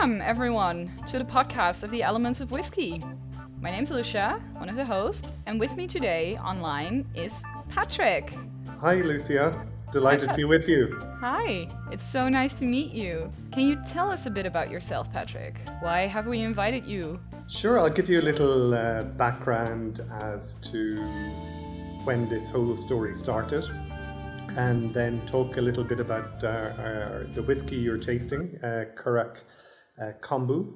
Welcome, everyone, to the podcast of the Elements of Whiskey. My name's Lucia, one of the hosts, and with me today online is Patrick. Hi, Lucia. Delighted to be with you. Hi, it's so nice to meet you. Can you tell us a bit about yourself, Patrick? Why have we invited you? Sure, I'll give you a little background as to when this whole story started, and then talk a little bit about the whiskey you're tasting, Currach Kombu.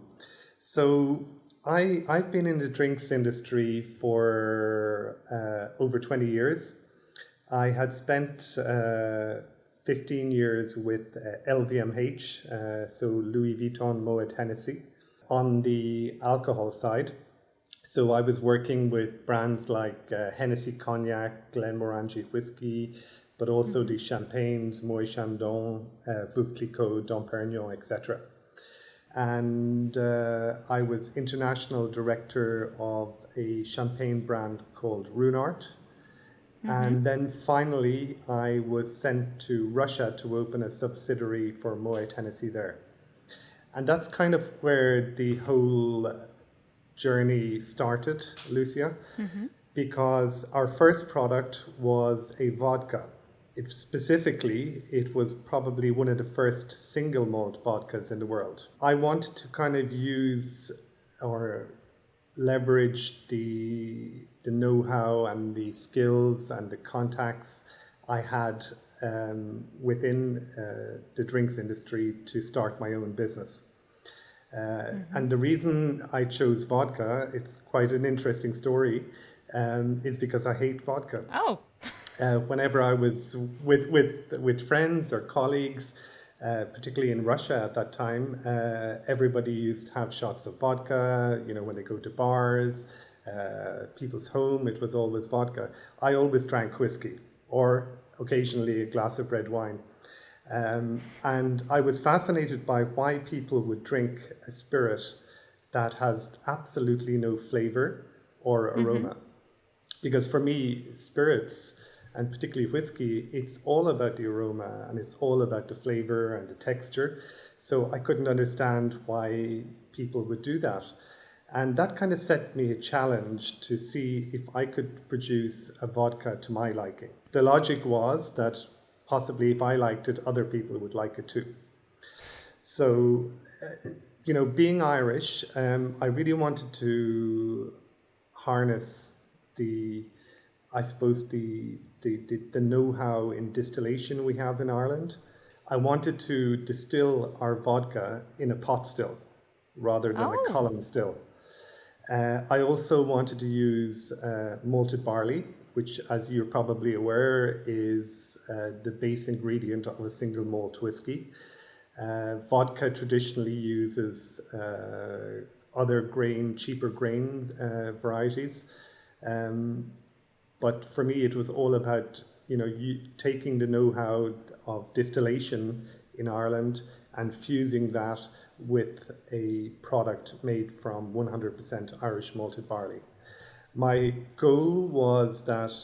So I've been in the drinks industry for over 20 years. I had spent 15 years with LVMH, so Louis Vuitton Moet Hennessy, on the alcohol side. So I was working with brands like Hennessy Cognac, Glenmorangie Whiskey, but also the champagnes, Moet Chandon, Veuve Clicquot, Dom Perignon, etc. And I was international director of a champagne brand called Ruinart. And then finally, I was sent to Russia to open a subsidiary for Moet Hennessy there. And that's kind of where the whole journey started, Lucia, because our first product was a vodka. It was probably one of the first single malt vodkas in the world. I wanted to kind of use or leverage the know-how and the skills and the contacts I had within the drinks industry to start my own business. And the reason I chose vodka, it's quite an interesting story, is because I hate vodka. Oh. Whenever I was with friends or colleagues, particularly in Russia at that time, everybody used to have shots of vodka, when they go to bars, people's home, it was always vodka. I always drank whiskey or occasionally a glass of red wine. And I was fascinated by why people would drink a spirit that has absolutely no flavor or aroma. Because for me, spirits, and particularly whiskey, it's all about the aroma and it's all about the flavor and the texture. So I couldn't understand why people would do that. And that kind of set me a challenge to see if I could produce a vodka to my liking. The logic was that possibly if I liked it, other people would like it too. So, being Irish, I really wanted to harness the know-how in distillation we have in Ireland. I wanted to distill our vodka in a pot still rather than a column still. I also wanted to use malted barley, which, as you're probably aware, is the base ingredient of a single malt whiskey. Vodka traditionally uses other cheaper grain varieties. But for me, it was all about, taking the know-how of distillation in Ireland and fusing that with a product made from 100% Irish malted barley. My goal was that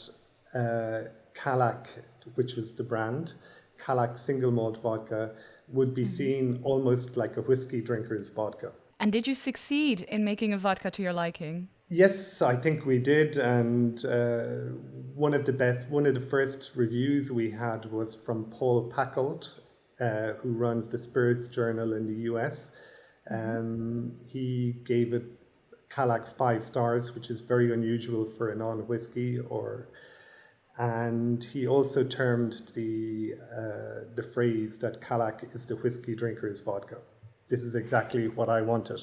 Currach, which was the brand, Currach single malt vodka, would be seen almost like a whiskey drinker's vodka. And did you succeed in making a vodka to your liking? Yes, I think we did, and one of the first reviews we had was from Paul Packold, who runs the Spirits Journal in the US. He gave it Currach 5 stars, which is very unusual for a non-whiskey, and he also termed the phrase that Currach is the whiskey drinker's vodka. This is exactly what I wanted.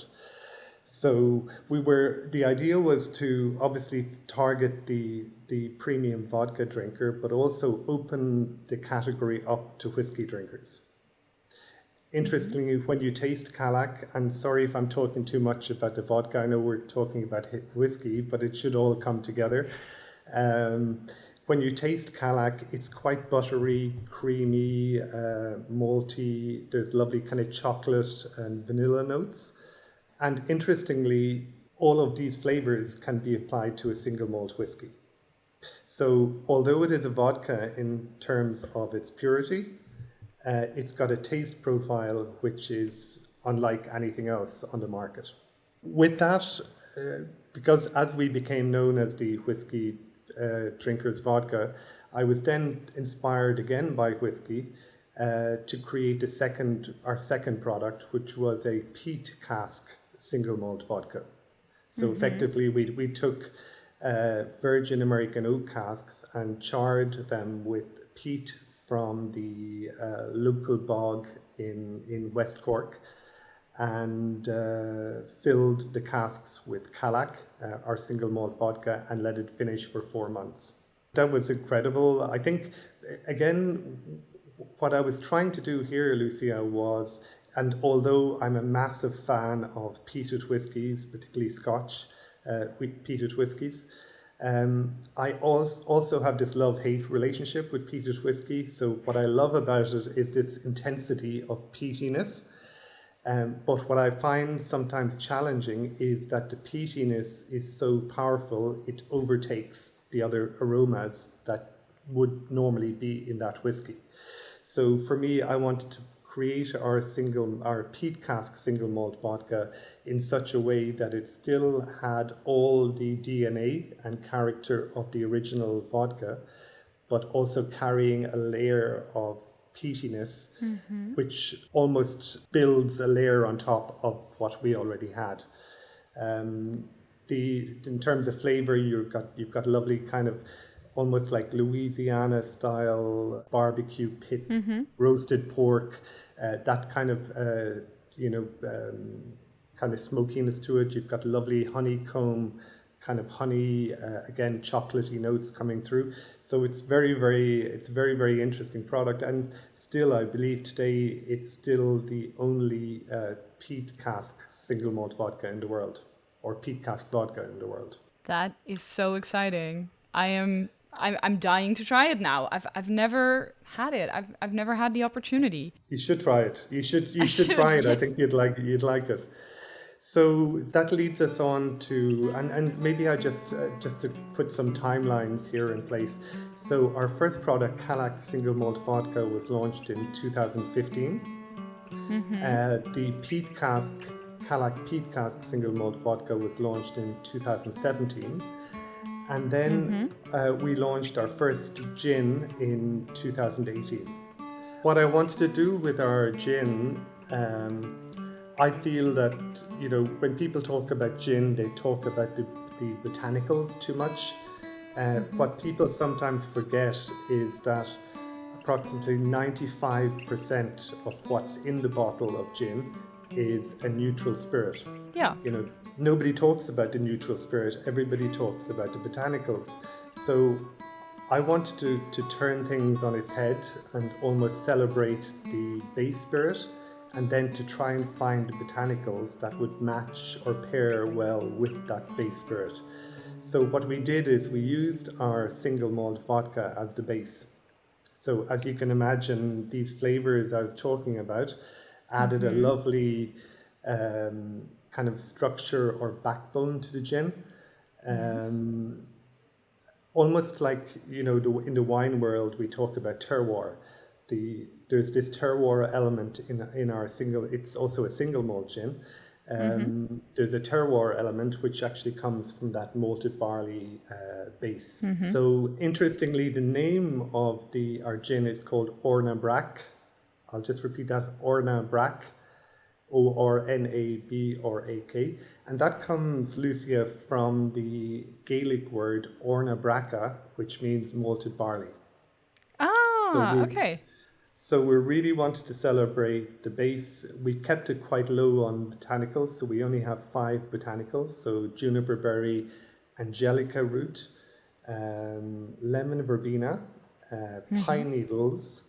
So the idea was to obviously target the premium vodka drinker, but also open the category up to whiskey drinkers. Interestingly, when you taste Currach, and sorry if I'm talking too much about the vodka, I know we're talking about whiskey, but it should all come together. When you taste Currach, it's quite buttery, creamy, malty. There's lovely kind of chocolate and vanilla notes. And interestingly, all of these flavors can be applied to a single malt whiskey. So although it is a vodka in terms of its purity, it's got a taste profile which is unlike anything else on the market. With that, because as we became known as the whiskey drinkers vodka, I was then inspired again by whiskey to create our second product, which was a peat cask single malt vodka. So effectively, we took virgin American oak casks and charred them with peat from the local bog in West Cork, and filled the casks with Currach, our single malt vodka, and let it finish for 4 months. That was incredible. I think, again, what I was trying to do here, Lucia, was, and although I'm a massive fan of peated whiskies, particularly Scotch peated whiskies, I also have this love-hate relationship with peated whiskey. So what I love about it is this intensity of peatiness. But what I find sometimes challenging is that the peatiness is so powerful, it overtakes the other aromas that would normally be in that whiskey. So for me, I wanted to create our peat cask single malt vodka in such a way that it still had all the DNA and character of the original vodka, but also carrying a layer of peatiness, which almost builds a layer on top of what we already had. In terms of flavor, you've got lovely kind of almost like Louisiana style barbecue pit, roasted pork, that kind of kind of smokiness to it. You've got lovely honeycomb, kind of honey, again, chocolatey notes coming through. So it's very, very interesting product. And still, I believe today, it's still the only peat cask single malt vodka in the world, or peat cask vodka in the world. That is so exciting. I'm dying to try it now. I've never had it. I've never had the opportunity. You should try it. You should try it. Yes. I think you'd like it. So that leads us on to, and maybe I just to put some timelines here in place. So our first product, Currach Single Malt Vodka, was launched in 2015. The peat cask, Currach Peat Cask Single Malt Vodka, was launched in 2017. And then we launched our first gin in 2018. What I wanted to do with our gin, I feel that, when people talk about gin, they talk about the botanicals too much. What people sometimes forget is that approximately 95% of what's in the bottle of gin is a neutral spirit. Yeah. Nobody talks about the neutral spirit. Everybody talks about the botanicals. So I wanted to turn things on its head and almost celebrate the base spirit, and then to try and find botanicals that would match or pair well with that base spirit. So what we did is we used our single malt vodka as the base. So as you can imagine, these flavors I was talking about added a lovely kind of structure or backbone to the gin. Almost like, in the wine world, we talk about terroir. There's this terroir element in our single, it's also a single malt gin. There's a terroir element which actually comes from that malted barley base. So interestingly, the name of our gin is called Orna Brack. I'll just repeat that, Orna Brack, Ornabrak, and that comes, Lucia, from the Gaelic word Orna Braca, which means malted barley. Okay. So we really wanted to celebrate the base. We kept it quite low on botanicals, so we only have 5 botanicals. So juniper berry, angelica root, lemon verbena, pine needles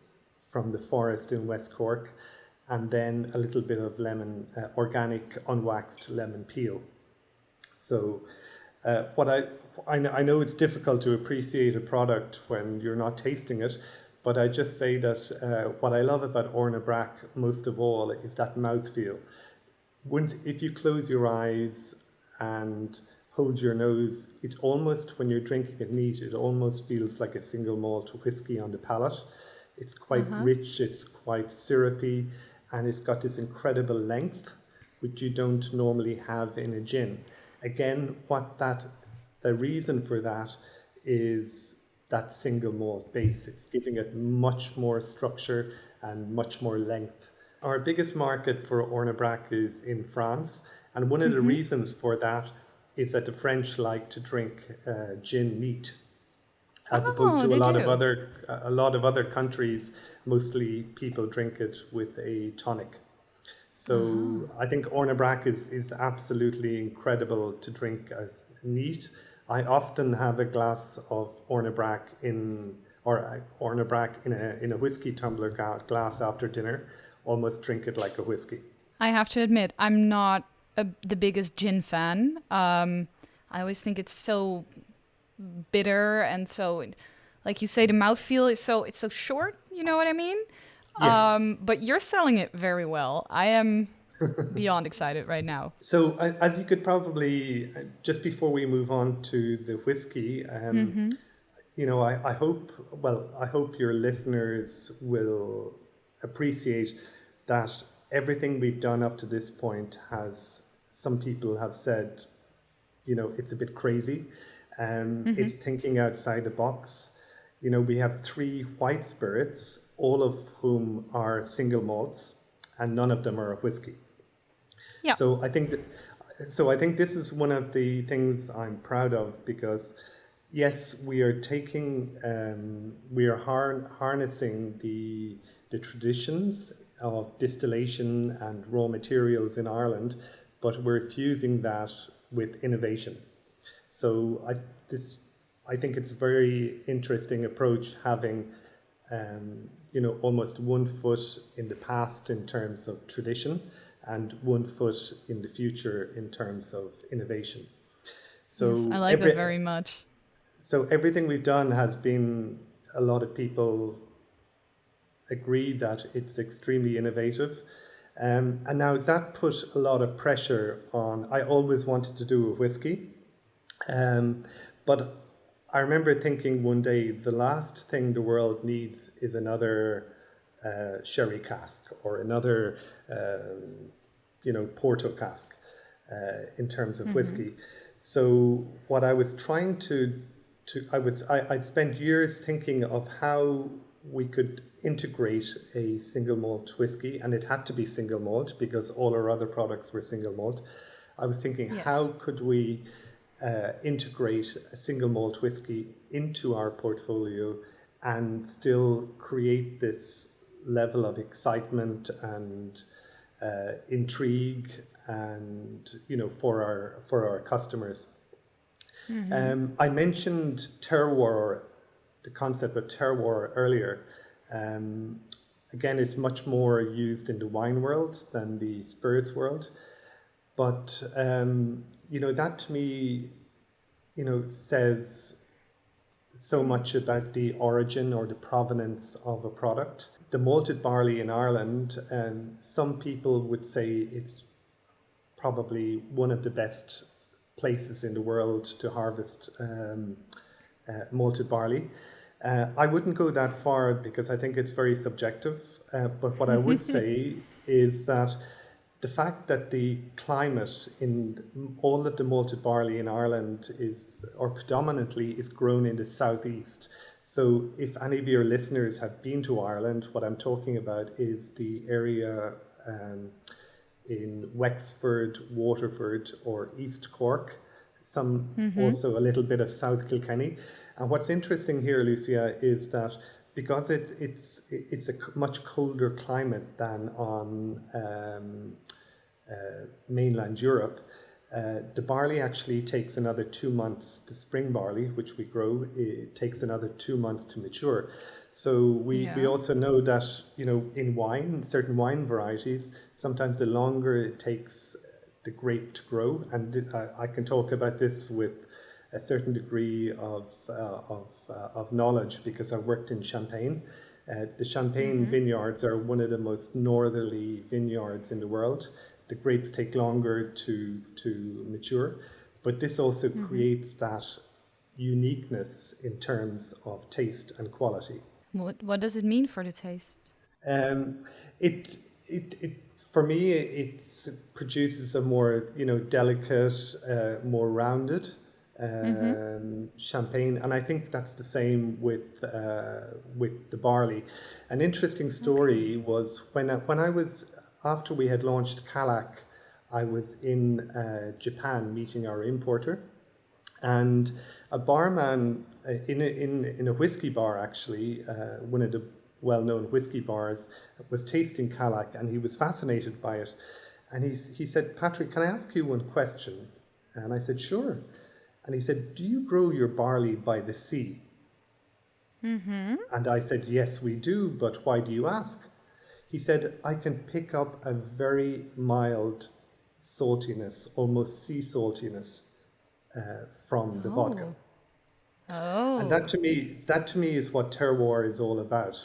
from the forest in West Cork, and then a little bit of lemon, organic unwaxed lemon peel. So I know it's difficult to appreciate a product when you're not tasting it, but I just say that what I love about Orna Brack most of all is that mouthfeel. If you close your eyes and hold your nose, it almost, when you're drinking it neat, it almost feels like a single malt whiskey on the palate. It's quite rich, it's quite syrupy, and it's got this incredible length, which you don't normally have in a gin. Again, the reason for that is that single malt base. It's giving it much more structure and much more length. Our biggest market for Ornabrac is in France, and one of the reasons for that is that the French like to drink gin neat, as opposed Oh, to they do. a lot of other countries. Mostly people drink it with a tonic. Uh-huh. So I think Ornabrac is absolutely incredible to drink as neat. I often have a glass of Ornabrac in a whiskey tumbler glass after dinner. Almost drink it like a whiskey. I have to admit, I'm not the biggest gin fan. I always think it's so bitter and so, like you say, the mouthfeel is so it's so short. You know what I mean? Yes. But you're selling it very well. I am beyond excited right now. So as you could probably, just before we move on to the whiskey, I hope your listeners will appreciate that everything we've done up to this point has, some people have said, it's a bit crazy. It's thinking outside the box. We have three white spirits, all of whom are single malts, and none of them are a whiskey. Yeah. So I think this is one of the things I'm proud of, because yes, we are harnessing the traditions of distillation and raw materials in Ireland, but we're fusing that with innovation. So I think it's a very interesting approach, having almost 1 foot in the past in terms of tradition and 1 foot in the future in terms of innovation. Yes, I So like that very much. everything we've done has been, a lot of people agree that it's extremely innovative. And now that put a lot of pressure on. I always wanted to do a whiskey, but I remember thinking one day, the last thing the world needs is another sherry cask or another, Porto cask in terms of whiskey. So what I was trying I'd spent years thinking of how we could integrate a single malt whiskey, and it had to be single malt because all our other products were single malt. I was thinking, how Yes. could we integrate a single malt whiskey into our portfolio and still create this level of excitement and intrigue, and for our customers. I mentioned terroir, the concept of terroir earlier. Um, Again, it's much more used in the wine world than the spirits world. But that to me, says so much about the origin or the provenance of a product. The malted barley in Ireland, some people would say it's probably one of the best places in the world to harvest malted barley. I wouldn't go that far because I think it's very subjective. But what I would say is that the fact that the climate in all of the malted barley in Ireland or predominantly, is grown in the southeast. So if any of your listeners have been to Ireland, what I'm talking about is the area in Wexford, Waterford, or East Cork, some also a little bit of South Kilkenny. And what's interesting here, Lucia, is that because it's a much colder climate than on mainland Europe, the barley actually takes another 2 months. The spring barley, which we grow, it takes another 2 months to mature. So we Yeah. also know that in wine, certain wine varieties, sometimes the longer it takes the grape to grow, and I can talk about this with a certain degree of knowledge because I worked in Champagne. The Champagne vineyards are one of the most northerly vineyards in the world. The grapes take longer to mature, but this also creates that uniqueness in terms of taste and quality. What does it mean for the taste? Um, it it for me it produces a more delicate, more rounded Mm-hmm. champagne, and I think that's the same with the barley. An interesting Okay. story was when I was after we had launched Currach, I was in Japan meeting our importer, and a barman in a whiskey bar, actually, one of the well-known whiskey bars, was tasting Calac, and he was fascinated by it. And he said, "Patrick, can I ask you one question?" And I said, "Sure." And he said, "Do you grow your barley by the sea?" Mm-hmm. And I said, "Yes, we do, but why do you ask?" He said, "I can pick up a very mild saltiness, almost sea saltiness, from the vodka." Oh. And Oh. that to me is what terroir is all about,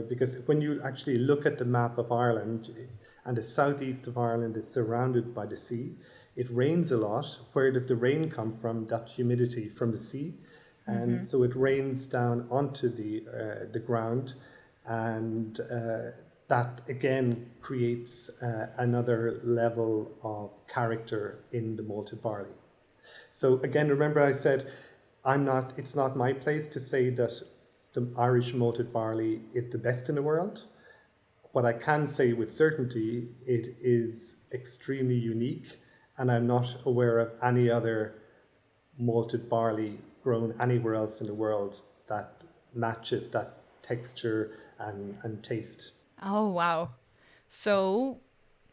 because when you actually look at the map of Ireland, and the southeast of Ireland is surrounded by the sea, it rains a lot. Where does the rain come from? That humidity from the sea, and Mm-hmm. so it rains down onto the ground, and that again creates another level of character in the malted barley. So again, remember I said, it's not my place to say that the Irish malted barley is the best in the world. What I can say with certainty, it is extremely unique, and I'm not aware of any other malted barley grown anywhere else in the world that matches that texture and taste. Oh, wow. So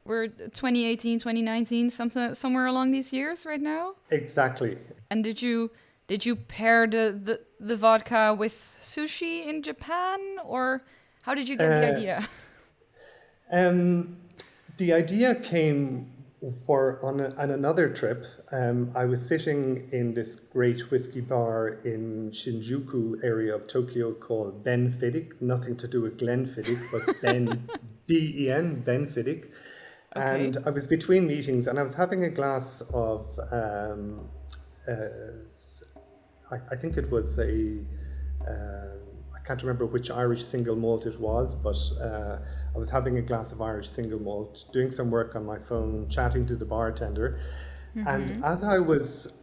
we're 2018, 2019, something somewhere along these years right now. Exactly. And did you pair the vodka with sushi in Japan, or how did you get the Uh, idea? Um, the idea came on another trip. I was sitting in this great whiskey bar in Shinjuku area of Tokyo called Ben Fiddick, nothing to do with Glenfiddich, but Ben, Ben, Ben Fiddick. Okay. And I was between meetings, and I was having a glass of, uh, I think it was I can't remember which Irish single malt it was, but I was having a glass of Irish single malt, doing some work on my phone, chatting to the bartender. And Mm-hmm. as I was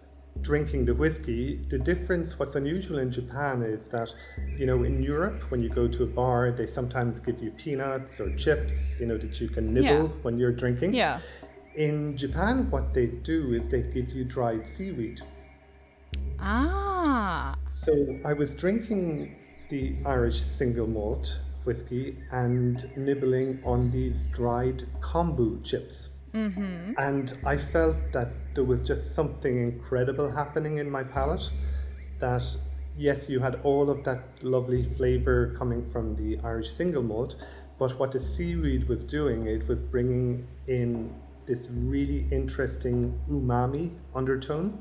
drinking the whiskey, the difference, what's unusual in Japan is that, in Europe, when you go to a bar, they sometimes give you peanuts or chips, that you can Yeah. nibble when you're drinking. Yeah. In Japan, what they do is they give you dried seaweed. Ah. So I was drinking the Irish single malt whiskey and nibbling on these dried kombu chips. Mm-hmm. And I felt that there was just something incredible happening in my palate. That, yes, you had all of that lovely flavor coming from the Irish single malt, but what the seaweed was doing, it was bringing in this really interesting umami undertone.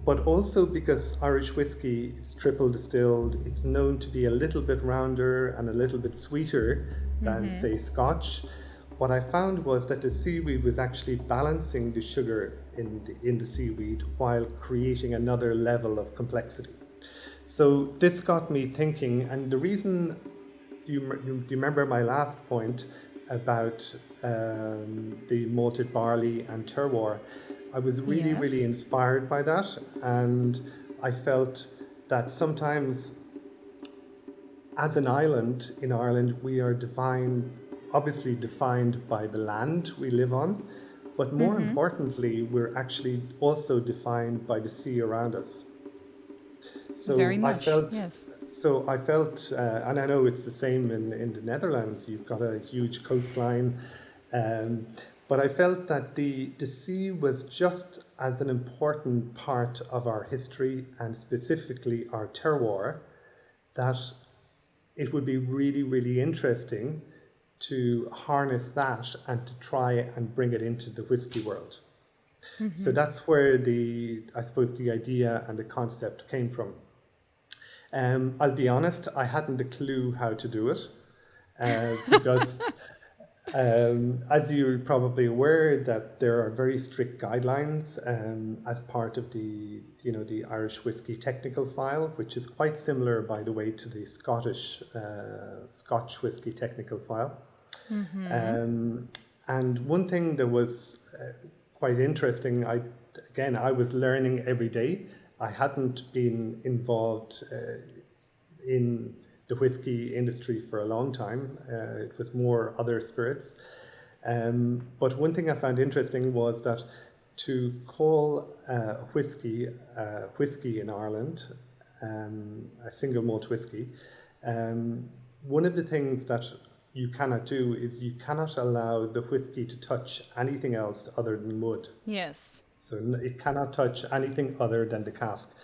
But also because Irish whiskey, it's triple distilled, it's known to be a little bit rounder and a little bit sweeter than, Mm-hmm. say, Scotch. What I found was that the seaweed was actually balancing the sugar in the seaweed while creating another level of complexity. So this got me thinking, and the reason, do you remember my last point about the malted barley and terroir? I was really, really Yes. inspired by that, and I felt that sometimes, as an island in Ireland, we are obviously defined by the land we live on, but more Mm-hmm. importantly, we're actually also defined by the sea around us. Very So I much. felt, Yes. and I know it's the same in the Netherlands. You've got a huge coastline, um, but I felt that the sea was just as an important part of our history and specifically our terroir, that it would be really, really interesting to harness that and to try and bring it into the whiskey world. So Mm-hmm. that's where I suppose the idea and the concept came from. I'll be honest, I hadn't a clue how to do it because, as you're probably aware, that there are very strict guidelines as part of the Irish whiskey technical file, which is quite similar, by the way, to the Scotch whiskey technical file. And one thing that was quite interesting, I was learning every day. I hadn't been involved in the whiskey industry for a long time. It was more other spirits. But one thing I found interesting was that to call whiskey in Ireland, a single malt whiskey, one of the things that you cannot do is you cannot allow the whiskey to touch anything else other than wood. Yes. So it cannot touch anything other than the cask.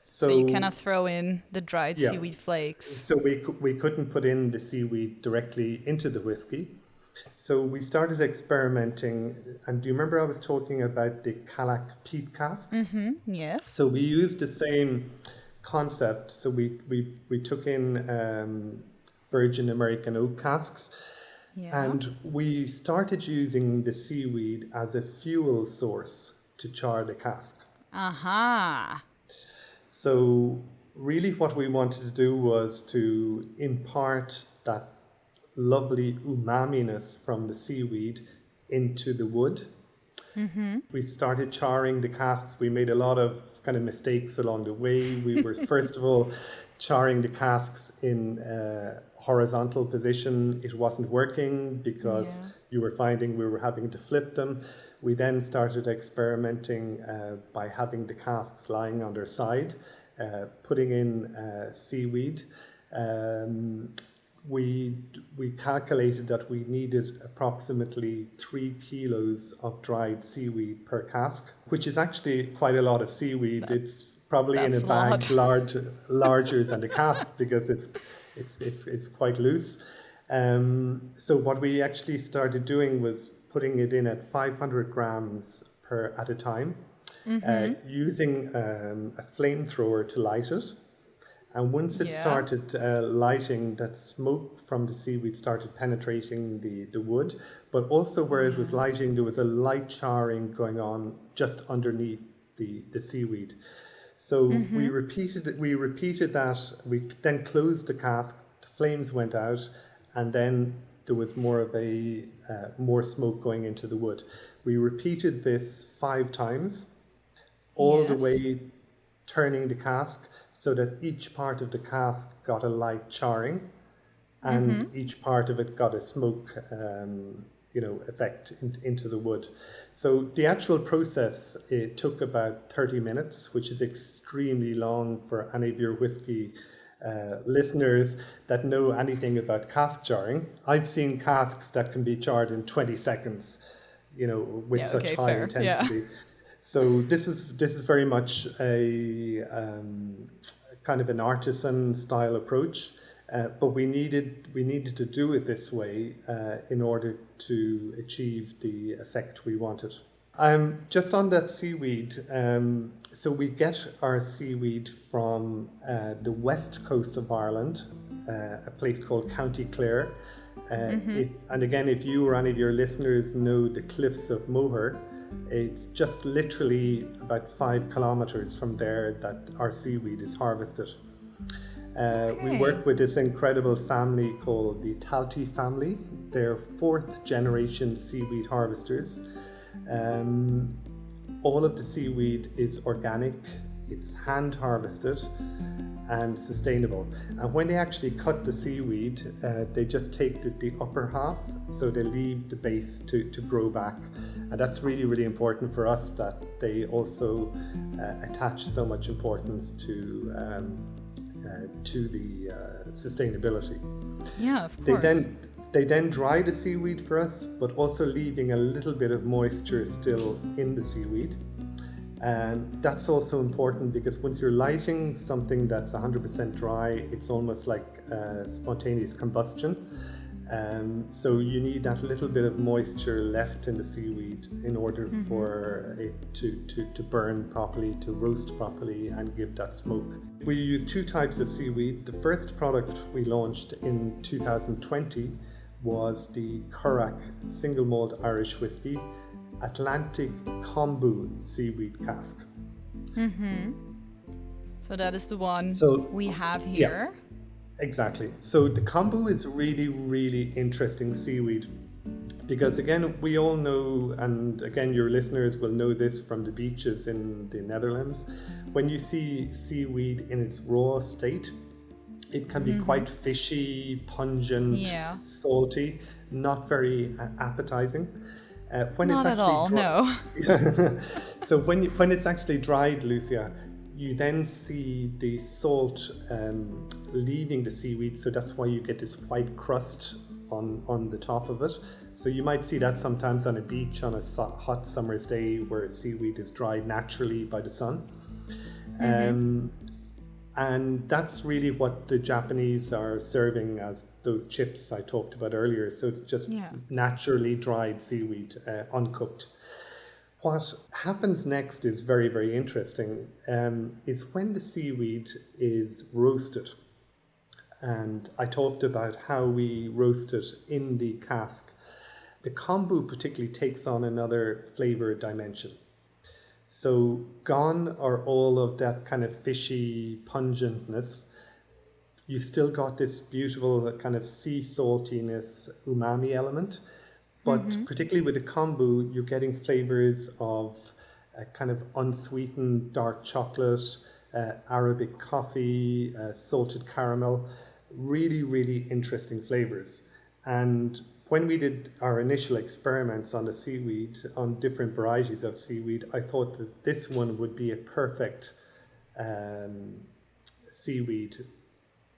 So you cannot throw in the dried Yeah. seaweed flakes. So we couldn't put in the seaweed directly into the whiskey. So we started experimenting. And do you remember I was talking about the Currach peat cask? Yes. So we used the same concept. So we took in virgin American oak casks. Yeah. And we started using the seaweed as a fuel source to char the cask. Aha. So really what we wanted to do was to impart that lovely umami-ness from the seaweed into the wood. We started charring the casks. We made a lot of kind of mistakes along the way. We were first of all charring the casks in a horizontal position. It wasn't working because you were finding we were having to flip them. We then started experimenting by having the casks lying on their side, putting in seaweed. We calculated that we needed approximately 3 kilos of dried seaweed per cask, which is actually quite a lot of seaweed. It's probably in a bag larger than the cask because it's quite loose. So what we actually started doing was putting it in at 500 grams at a time, using a flamethrower to light it. And once it started lighting, that smoke from the seaweed started penetrating the wood. But also where it was lighting, there was a light charring going on just underneath the seaweed. So we repeated that. We then closed the cask, the flames went out, and then there was more of more smoke going into the wood. We repeated this 5 times, all the way turning the cask so that each part of the cask got a light charring and each part of it got a smoke effect into the wood. So the actual process, it took about 30 minutes, which is extremely long for any of your whiskey listeners that know anything about cask charring. I've seen casks that can be charred in 20 seconds, with such high intensity. So this is very much a kind of an artisan style approach, but we needed to do it this way in order to achieve the effect we wanted. Just on that seaweed, so we get our seaweed from the west coast of Ireland, a place called County Clare. If you or any of your listeners know the cliffs of Moher, it's just literally about 5 kilometers from there that our seaweed is harvested. We work with this incredible family called the Talty family. They're 4th generation seaweed harvesters. All of the seaweed is organic, it's hand harvested and sustainable. And when they actually cut the seaweed, they just take the upper half, so they leave the base to grow back. And that's really, really important for us, that they also attach so much importance to the sustainability. Yeah, of course. They then dry the seaweed for us, but also leaving a little bit of moisture still in the seaweed. And that's also important because once you're lighting something that's 100% dry, it's almost like spontaneous combustion. So you need that little bit of moisture left in the seaweed in order for it to burn properly, to roast properly and give that smoke. We use 2 types of seaweed. The first product we launched in 2020 was the Currach single malt Irish whiskey Atlantic Kombu Seaweed Cask. So that is the one we have here. Exactly. So the kombu is really, really interesting seaweed because, again, we all know, and again, your listeners will know this from the beaches in the Netherlands. When you see seaweed in its raw state, it can be quite fishy, pungent, Yeah. salty, not very appetizing. When it's Not at actually all, dry, no. so when it's actually dried, Lucia, you then see the salt leaving the seaweed. So that's why you get this white crust on the top of it. So you might see that sometimes on a beach on a hot summer's day where seaweed is dried naturally by the sun. Um, and that's really what the Japanese are serving as those chips I talked about earlier. So it's just Yeah. naturally dried seaweed, uncooked. What happens next is very, very interesting, is when the seaweed is roasted. And I talked about how we roast it in the cask. The kombu particularly takes on another flavor dimension. So gone are all of that kind of fishy pungentness. You've still got this beautiful kind of sea saltiness, umami element, but particularly with the kombu, you're getting flavors of kind of unsweetened dark chocolate, Arabic coffee, salted caramel, really, really interesting flavors. And when we did our initial experiments on the seaweed, on different varieties of seaweed, I thought that this one would be a perfect seaweed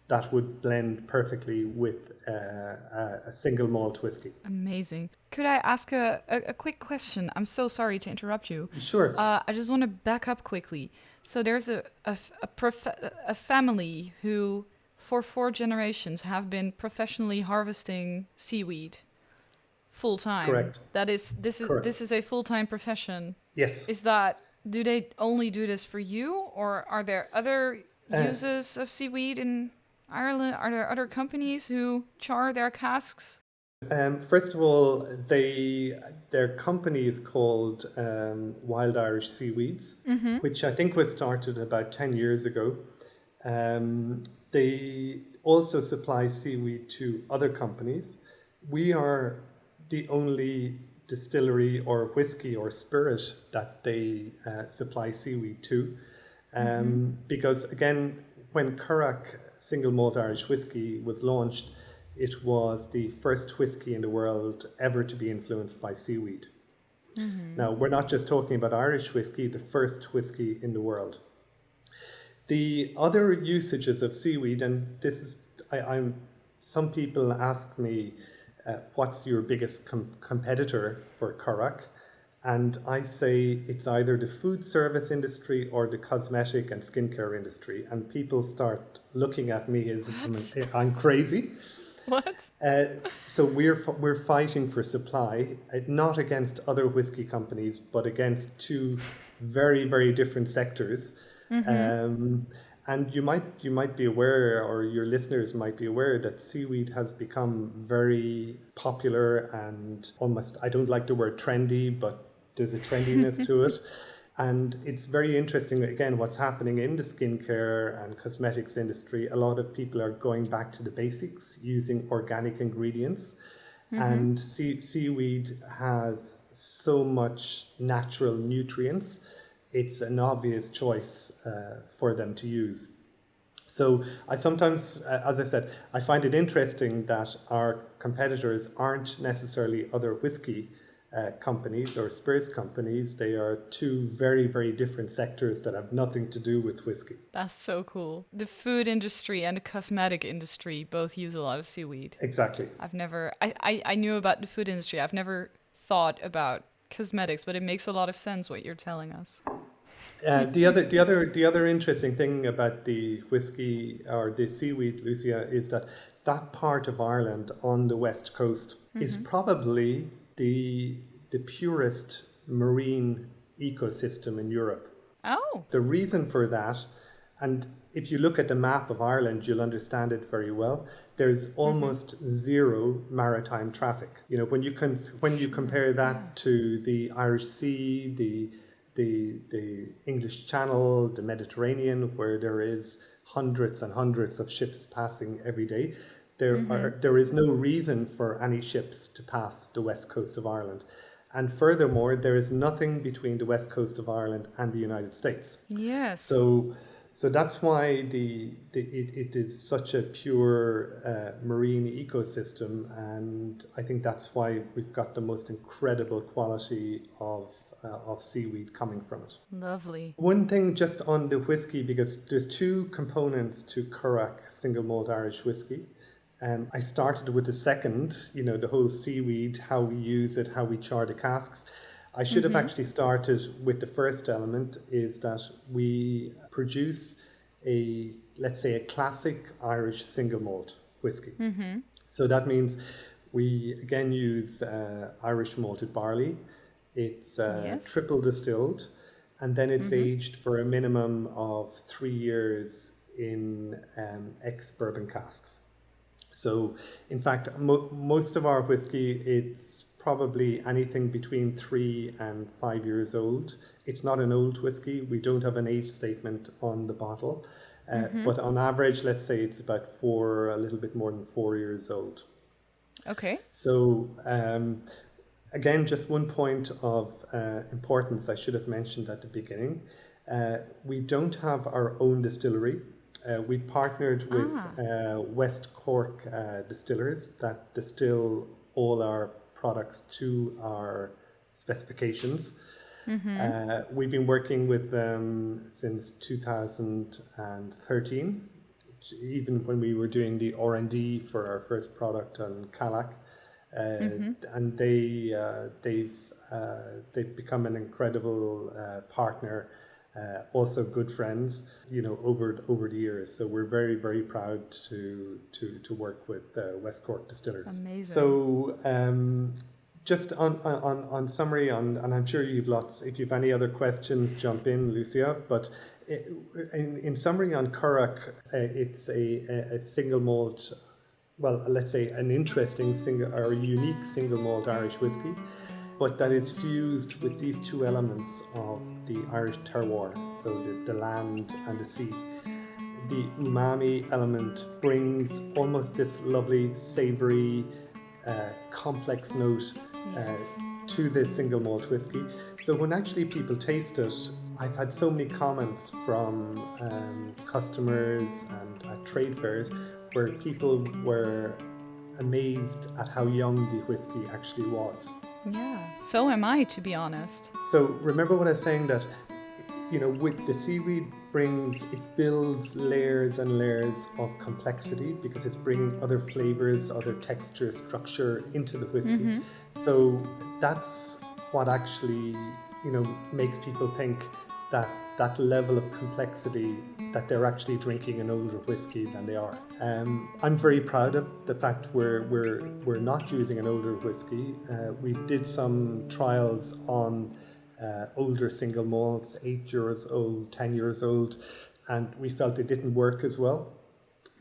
that would blend perfectly with a single malt whiskey. Amazing. Could I ask a quick question? I'm so sorry to interrupt you. Sure. I just want to back up quickly. So there's a family who, for 4 generations, have been professionally harvesting seaweed full time. Correct. Correct. This is a full time profession. Yes. Is that, do they only do this for you, or are there other Uh, uses of seaweed in Ireland? Are there other companies who char their casks? First of all, their company is called Wild Irish Seaweeds, which I think was started about 10 years ago. They also supply seaweed to other companies. We are the only distillery or whiskey or spirit that they supply seaweed to. Because, again, when Currach Single Malt Irish Whiskey was launched, it was the first whiskey in the world ever to be influenced by seaweed. Now, we're not just talking about Irish whiskey, the first whiskey in the world. The other usages of seaweed, and this is, some people ask me, what's your biggest competitor for Currach? And I say it's either the food service industry or the cosmetic and skincare industry. And people start looking at me as if I'm crazy. What? So we're fighting for supply, not against other whiskey companies, but against two very, very different sectors. And you might be aware, or your listeners might be aware, that seaweed has become very popular and almost, I don't like the word trendy, but there's a trendiness to it. And it's very interesting, again, what's happening in the skincare and cosmetics industry. A lot of people are going back to the basics, using organic ingredients. And seaweed has so much natural nutrients. It's an obvious choice for them to use. So I sometimes, as I said, I find it interesting that our competitors aren't necessarily other whiskey companies or spirits companies. They are two very, very different sectors that have nothing to do with whiskey. That's so cool. The food industry and the cosmetic industry both use a lot of seaweed. Exactly. I knew about the food industry. I've never thought about cosmetics, but it makes a lot of sense what you're telling us. The other interesting thing about the whiskey or the seaweed, Lucia, is that that part of Ireland on the west coast is probably the purest marine ecosystem in Europe. Oh. The reason for that, and if you look at the map of Ireland, you'll understand it very well. There's almost zero maritime traffic. You know, when you compare that to the Irish Sea, the English Channel, the Mediterranean, where there is hundreds and hundreds of ships passing every day. There is no reason for any ships to pass the west coast of Ireland. And furthermore, there is nothing between the west coast of Ireland and the United States. Yes. So that's why it is such a pure marine ecosystem, and I think that's why we've got the most incredible quality of seaweed coming from it. Lovely. One thing just on the whiskey, because there's two components to Currach single malt Irish whiskey. I started with the second, the whole seaweed, how we use it, how we char the casks. I should have actually started with the first element, is that we produce let's say a classic Irish single malt whiskey. So that means we again use Irish malted barley. It's Yes. triple distilled, and then it's aged for a minimum of 3 years in ex-bourbon casks. So, in fact, most of our whiskey, it's probably anything between 3 and 5 years old. It's not an old whiskey. We don't have an age statement on the bottle. But on average, let's say it's about a little bit more than 4 years old. Okay. So, again, just one point of importance I should have mentioned at the beginning. We don't have our own distillery. We've partnered with West Cork distillers that distill all our products to our specifications. We've been working with them since 2013, even when we were doing the R&D for our first product on Currach. And they've become an incredible partner. Also good friends, over the years. So we're very, very proud to work with West Cork distillers. Amazing. So just on summary, and I'm sure you've lots. If you've any other questions, jump in, Lucia. But in summary on Currach, it's a single malt. Well, let's say an interesting or unique single malt Irish whiskey, but that is fused with these two elements of the Irish terroir, so the land and the sea. The umami element brings almost this lovely, savoury, complex note to the single malt whiskey. So when actually people taste it, I've had so many comments from customers and at trade fairs where people were amazed at how young the whiskey actually was. Yeah, so am I, to be honest. So remember what I was saying, that with the seaweed it builds layers and layers of complexity because it's bringing other flavors, other texture, structure into the whiskey. So that's what actually makes people think that level of complexity, that they're actually drinking an older whiskey than they are. I'm very proud of the fact we're not using an older whiskey. We did some trials on older single malts, 8 years old, 10 years old, and we felt it didn't work as well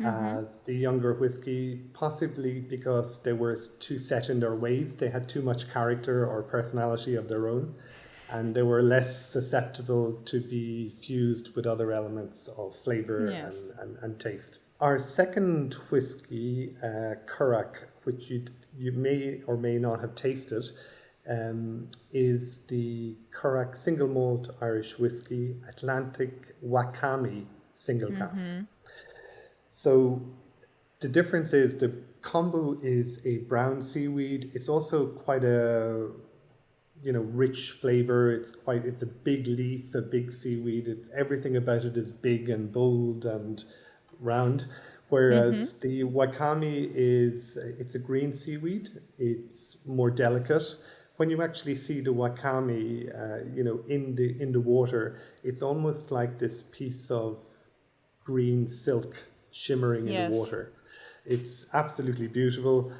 as the younger whiskey, possibly because they were too set in their ways. They had too much character or personality of their own, and they were less susceptible to be fused with other elements of flavour and taste. Our second whiskey, Currach, which you may or may not have tasted, is the Currach single malt Irish whiskey Atlantic Wakami single cask. So the difference is the kombu is a brown seaweed. It's also quite a rich flavor. It's a big leaf, a big seaweed. Everything about it is big and bold and round. Whereas the wakami it's a green seaweed. It's more delicate. When you actually see the wakami, in the water, it's almost like this piece of green silk shimmering in the water. It's absolutely beautiful,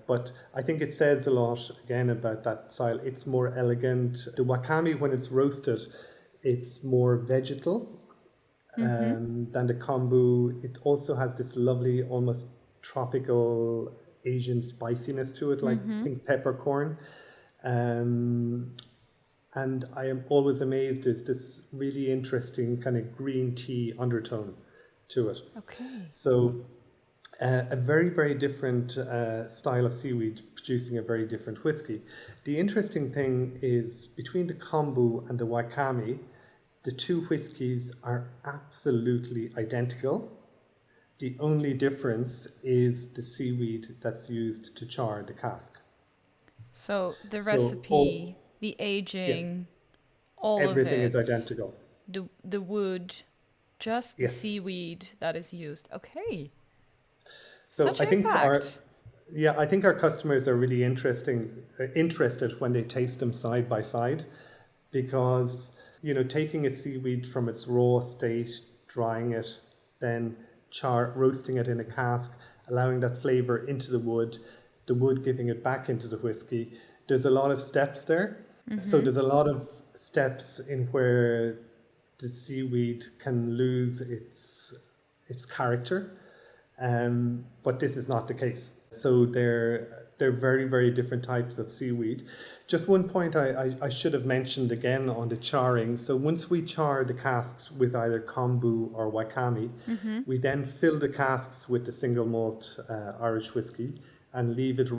but I think it says a lot again about that style. It's more elegant. The wakami, when it's roasted, it's more vegetal than the kombu. It also has this lovely, almost tropical Asian spiciness to it, like pink peppercorn. And I am always amazed. There's this really interesting kind of green tea undertone to it. Okay. So a very, very different style of seaweed producing a very different whiskey. The interesting thing is between the kombu and the wakame, the two whiskies are absolutely identical. The only difference is the seaweed that's used to char the cask. So the So all, recipe, the yeah, aging, all of everything is it, identical. the wood, just the Yes. seaweed that is used. Okay. So Such I think impact. I think our customers are really interested when they taste them side by side, because taking a seaweed from its raw state, drying it, then roasting it in a cask, allowing that flavor into the wood giving it back into the whiskey. There's a lot of steps there. So Mm-hmm. there's a lot of steps in where the seaweed can lose its character, but this is not the case. So they're very, very different types of seaweed. Just one point I should have mentioned again on the charring. So once we char the casks with either kombu or wakame, Mm-hmm. we then fill the casks with the single malt Irish whiskey and leave it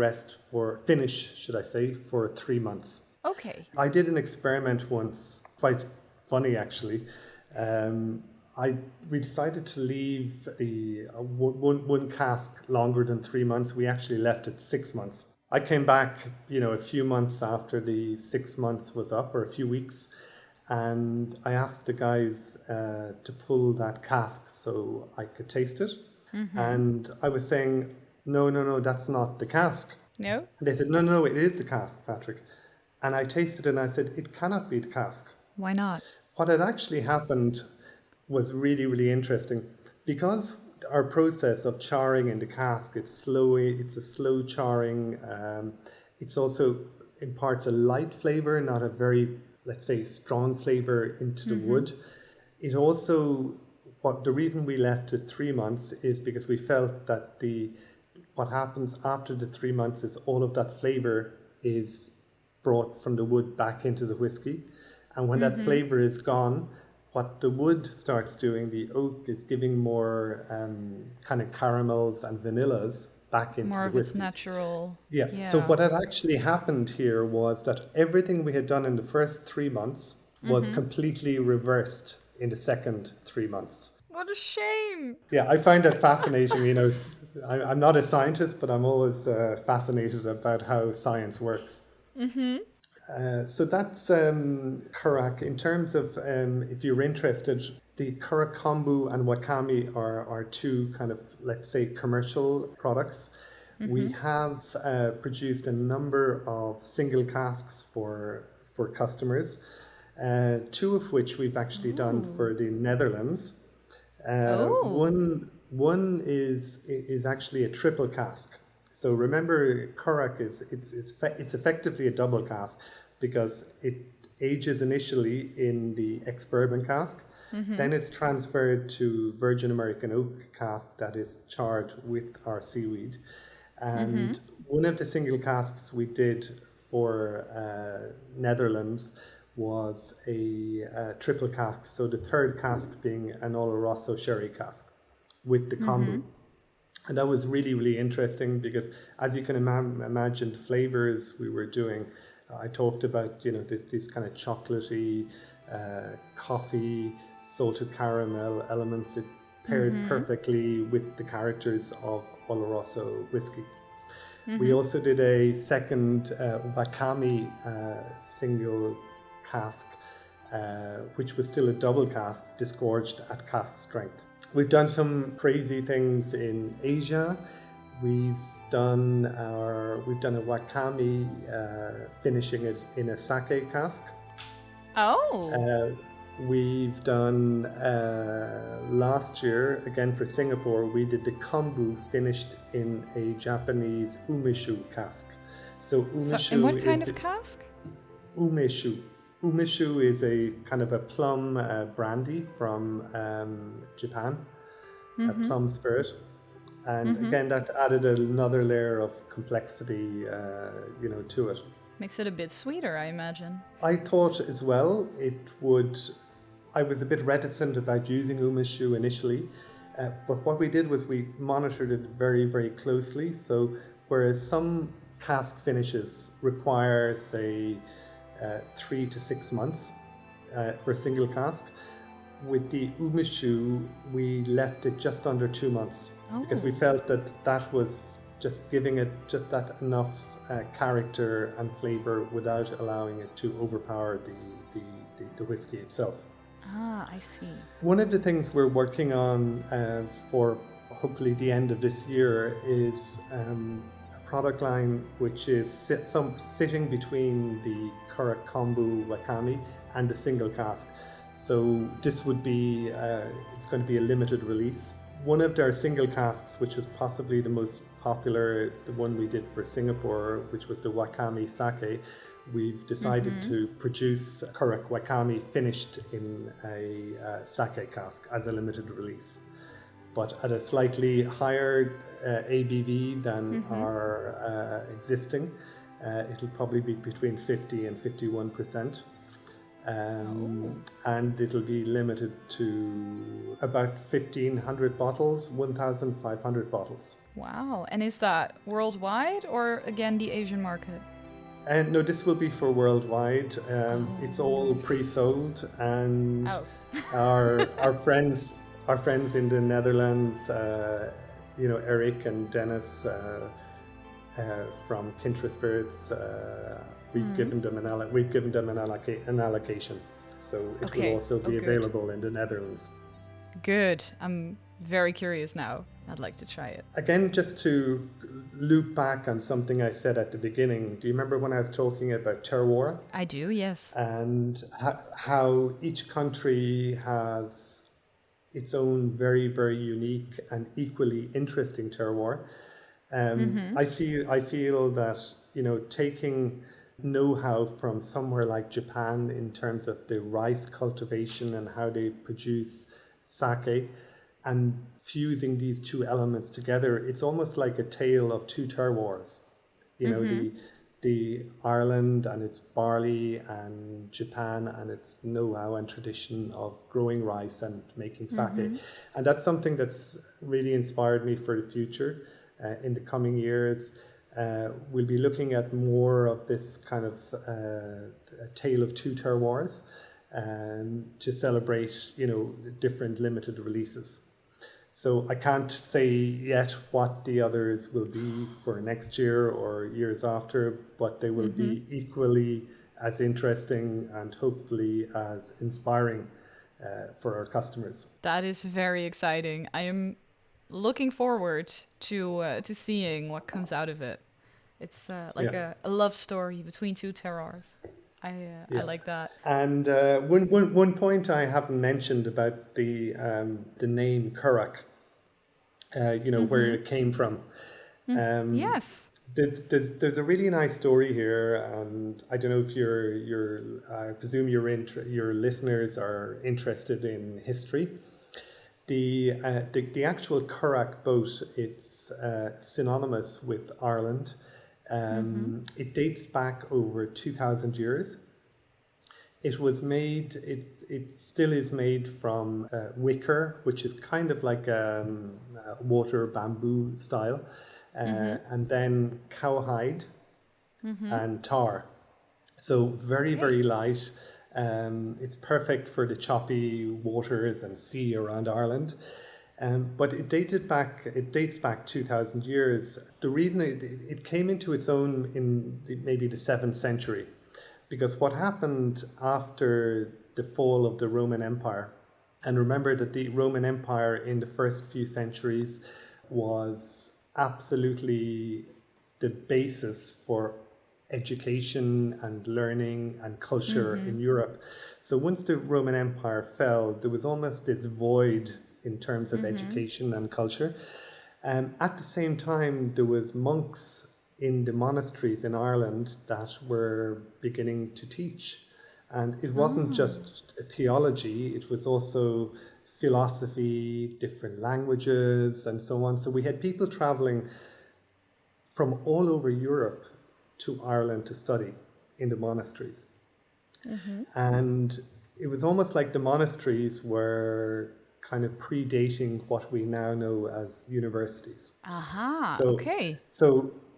finish, should I say, for 3 months. Okay. I did an experiment once, quite funny actually. Um, we decided to leave the one cask longer than 3 months. We actually left it 6 months. I came back, a few months after the 6 months was up, or a few weeks, and I asked the guys to pull that cask so I could taste it. Mm-hmm. And I was saying, no, no, no, that's not the cask. No? And they said, no, no, it is the cask, Patrick. And I tasted it and I said, it cannot be the cask. Why not? What had actually happened was really, really interesting. Because our process of charring in the cask, it's a slow charring. It's also imparts a light flavor, not a very, let's say, strong flavor into the Mm-hmm. wood. It also, what the reason we left it 3 months is because we felt that what happens after the 3 months is all of that flavor is brought from the wood back into the whiskey. And when that Mm-hmm. flavor is gone, what the wood starts doing, the oak is giving more kind of caramels and vanillas back into More the of its whiskey. natural. Yeah. So Yeah. what had actually happened here was that everything we had done in the first 3 months was Mm-hmm. completely reversed in the second 3 months. What a shame. Yeah, I find that fascinating. I'm not a scientist, but I'm always fascinated about how science works. Mm-hmm. So that's Currach. In terms of if you're interested, the Currach kombu and wakame are two kind of, let's say, commercial products. We Mm-hmm. have produced a number of single casks for customers, two of which we've actually done Ooh. for the Netherlands. Oh. One is actually a triple cask. So remember, Currach it's effectively a double cask because it ages initially in the ex-bourbon cask, Mm-hmm. then it's transferred to Virgin American oak cask that is charred with our seaweed. Mm-hmm. And one of the single casks we did for Netherlands was a triple cask. So the third cask being an Oloroso sherry cask with the Mm-hmm. kombu. And that was really, really interesting because, as you can imagine, the flavors we were doing, I talked about, this kind of chocolatey, coffee, salted caramel elements. It paired Mm-hmm. perfectly with the characters of Oloroso whiskey. We Mm-hmm. also did a second Wakame single cask, which was still a double cask, disgorged at cask strength. We've done some crazy things in Asia. We've we've done a wakame, finishing it in a sake cask. Oh. Uh, we've done last year again for Singapore. We did the kombu finished in a Japanese umeshu cask. So So, in what umeshu is kind of the cask? umeshu. Umeshu is a kind of a plum brandy from Japan, a Mm-hmm. plum spirit. And Mm-hmm. again, that added another layer of complexity, to it. Makes it a bit sweeter, I imagine. I thought as well it would. I was a bit reticent about using umeshu initially, But what we did was we monitored it very, very closely. So whereas some cask finishes require, say, 3 to 6 months for a single cask, with the Umishu, we left it just under 2 months because we Oh. felt that that was just giving it just that enough character and flavor without allowing it to overpower the whiskey itself. Ah, I see. One of the things we're working on for hopefully the end of this year is a product line which is sitting between the Currach Kombu Wakami and the single cask. So this would be, it's going to be a limited release. One of their single casks, which was possibly the most popular, the one we did for Singapore, which was the Wakami Sake, we've decided to produce Currach Wakami finished in a sake cask as a limited release, but at a slightly higher ABV than our existing. It'll probably be between 50 and 51%. And it'll be limited to about 1,500 bottles, 1,500 bottles. Wow. And is that worldwide or again the Asian market? And no, this will be for worldwide. It's all pre-sold, and our friends in the Netherlands, Eric and Dennis from Kintra Spirits, we've given them an allocation, so it will also be available in the Netherlands. Good. I'm very curious now. I'd like to try it. Again, just to loop back on something I said at the beginning, do you remember when I was talking about terroir? I do, yes. And how each country has its own very, very unique and equally interesting terroir. I feel that, taking know-how from somewhere like Japan in terms of the rice cultivation and how they produce sake, and fusing these two elements together, it's almost like a tale of two terroirs. The Ireland and its barley, and Japan and its know-how and tradition of growing rice and making sake. And that's something that's really inspired me for the future. In the coming years, we'll be looking at more of this kind of a tale of two terroirs to celebrate, different limited releases. So I can't say yet what the others will be for next year or years after, but they will be equally as interesting and hopefully as inspiring for our customers. That is very exciting. I am looking forward to seeing what comes out of it. It's like a love story between two terroirs. I like that. And one point I haven't mentioned about the name Currach, where it came from. Yes. There's a really nice story here, and I don't know if I presume your listeners are interested in history. The actual Currach boat, it's synonymous with Ireland. It dates back over 2,000 years. It was made, it still is made from wicker, which is kind of like water bamboo style, and then cowhide and tar. So very, very light. It's perfect for the choppy waters and sea around Ireland. But it dates back 2,000 years. The reason it came into its own in maybe the 7th century, because what happened after the fall of the Roman Empire, and remember that the Roman Empire in the first few centuries was absolutely the basis for education and learning and culture in Europe. So once the Roman Empire fell, there was almost this void in terms of education and culture. At the same time, there was monks in the monasteries in Ireland that were beginning to teach. And it wasn't just theology, it was also philosophy, different languages, and so on. So we had people traveling from all over Europe to Ireland to study in the monasteries. And it was almost like the monasteries were kind of predating what we now know as universities. Aha, So, okay.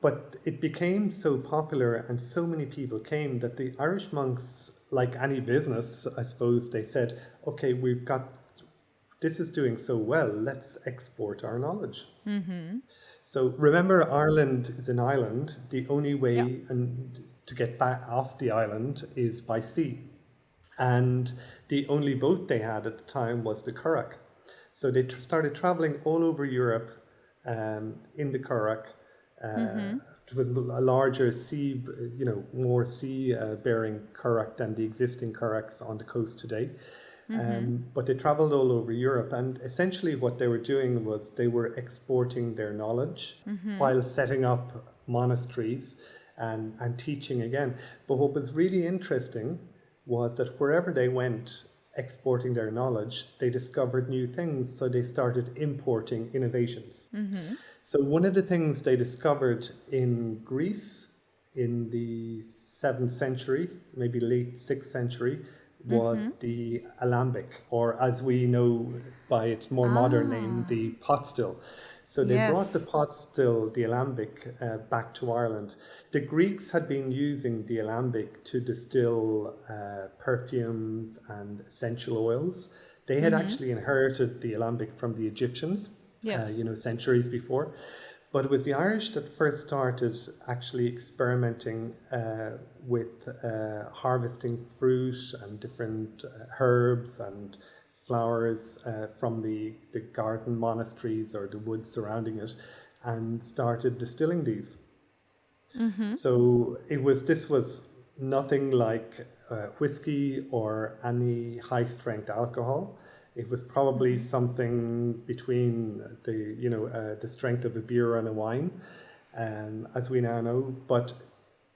but it became so popular and so many people came that the Irish monks, like any business, I suppose, they said, okay, this is doing so well, let's export our knowledge. So remember, Ireland is an island. The only Yeah. way to get back off the island is by sea. And the only boat they had at the time was the Currach. So they started traveling all over Europe in the Currach. It was a larger sea, more sea-bearing Currach than the existing Currachs on the coast today. But they traveled all over Europe, and essentially what they were doing was they were exporting their knowledge while setting up monasteries and teaching again. But what was really interesting was that wherever they went exporting their knowledge, they discovered new things, so they started importing innovations. So one of the things they discovered in Greece in the 7th century, maybe late 6th century, was the alembic, or as we know by its more modern name, the pot still. So they brought the Yes. pot still, the alembic, back to Ireland. The Greeks had been using the alembic to distill perfumes and essential oils. They had actually inherited the alembic from the Egyptians, Yes. centuries before. But it was the Irish that first started actually experimenting with harvesting fruit and different herbs and flowers from the garden monasteries or the woods surrounding it, and started distilling these. So this was nothing like whiskey or any high strength alcohol. It was probably something between the strength of a beer and a wine, as we now know. But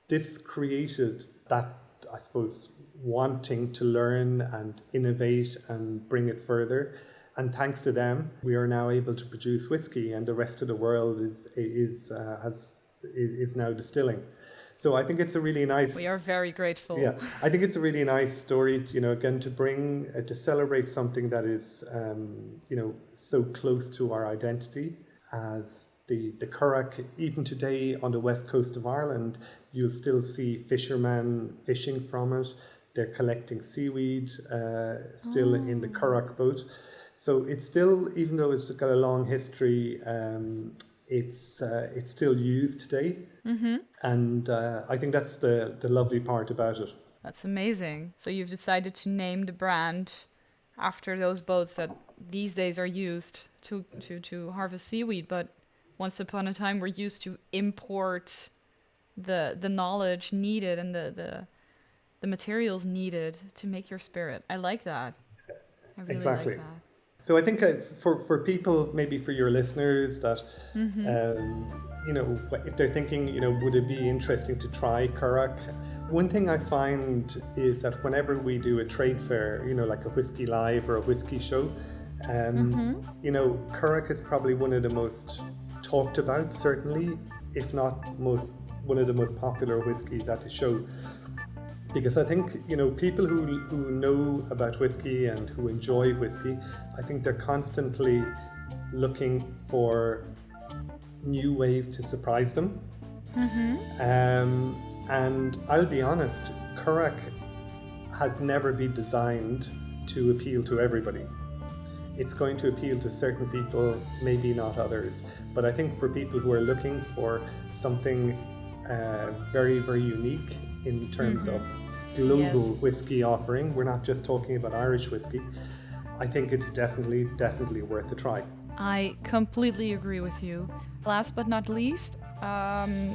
this created that, I suppose, wanting to learn and innovate and bring it further. And thanks to them, we are now able to produce whiskey, and the rest of the world is now distilling. So I think it's a really nice. We are very grateful. Yeah, I think it's a really nice story, again, to bring, to celebrate something that is, so close to our identity as the Currach. Even today on the west coast of Ireland, you'll still see fishermen fishing from it. They're collecting seaweed still in the Currach boat. So it's still, even though it's got a long history, it's still used today. And I think that's the lovely part about it. That's amazing. So you've decided to name the brand after those boats that these days are used to harvest seaweed, but once upon a time were used to import the knowledge needed and the materials needed to make your spirit. I like that. I really Exactly. like that. So I think for people, maybe for your listeners, that if they're thinking, would it be interesting to try Currach? One thing I find is that whenever we do a trade fair, like a Whiskey Live or a whiskey show, Currach is probably one of the most talked about, certainly, if not one of the most popular whiskies at the show. Because I think, people who know about whiskey and who enjoy whiskey, I think they're constantly looking for new ways to surprise them. And I'll be honest, Currach has never been designed to appeal to everybody. It's going to appeal to certain people, maybe not others. But I think for people who are looking for something very, very unique in terms of global whiskey offering, we're not just talking about Irish whiskey, I think it's definitely worth a try. I completely agree with you. Last but not least,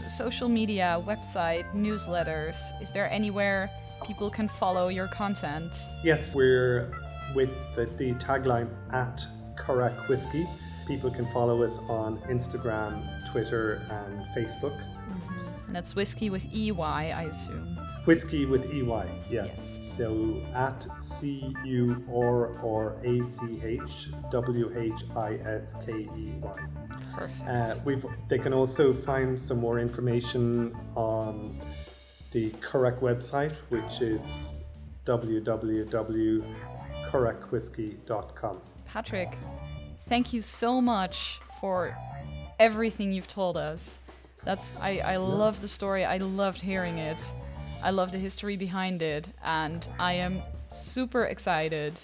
social media, website, newsletters. Is there anywhere people can follow your content? Yes, we're with the tagline @Currach Whiskey. People can follow us on Instagram, Twitter, and Facebook. And that's whiskey with EY, I assume. Whiskey with EY, yeah. Yes. So @CURRACHWHISKEY. Perfect. They can also find some more information on the Currach website, which is www.currachwhiskey.com. Patrick, thank you so much for everything you've told us. I love the story. I loved hearing it. I love the history behind it, and I am super excited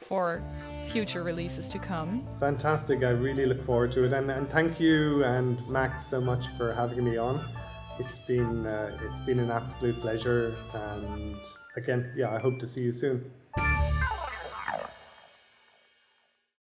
for future releases to come. Fantastic. I really look forward to it. And thank you and Max so much for having me on. It's been an absolute pleasure. And again, yeah, I hope to see you soon.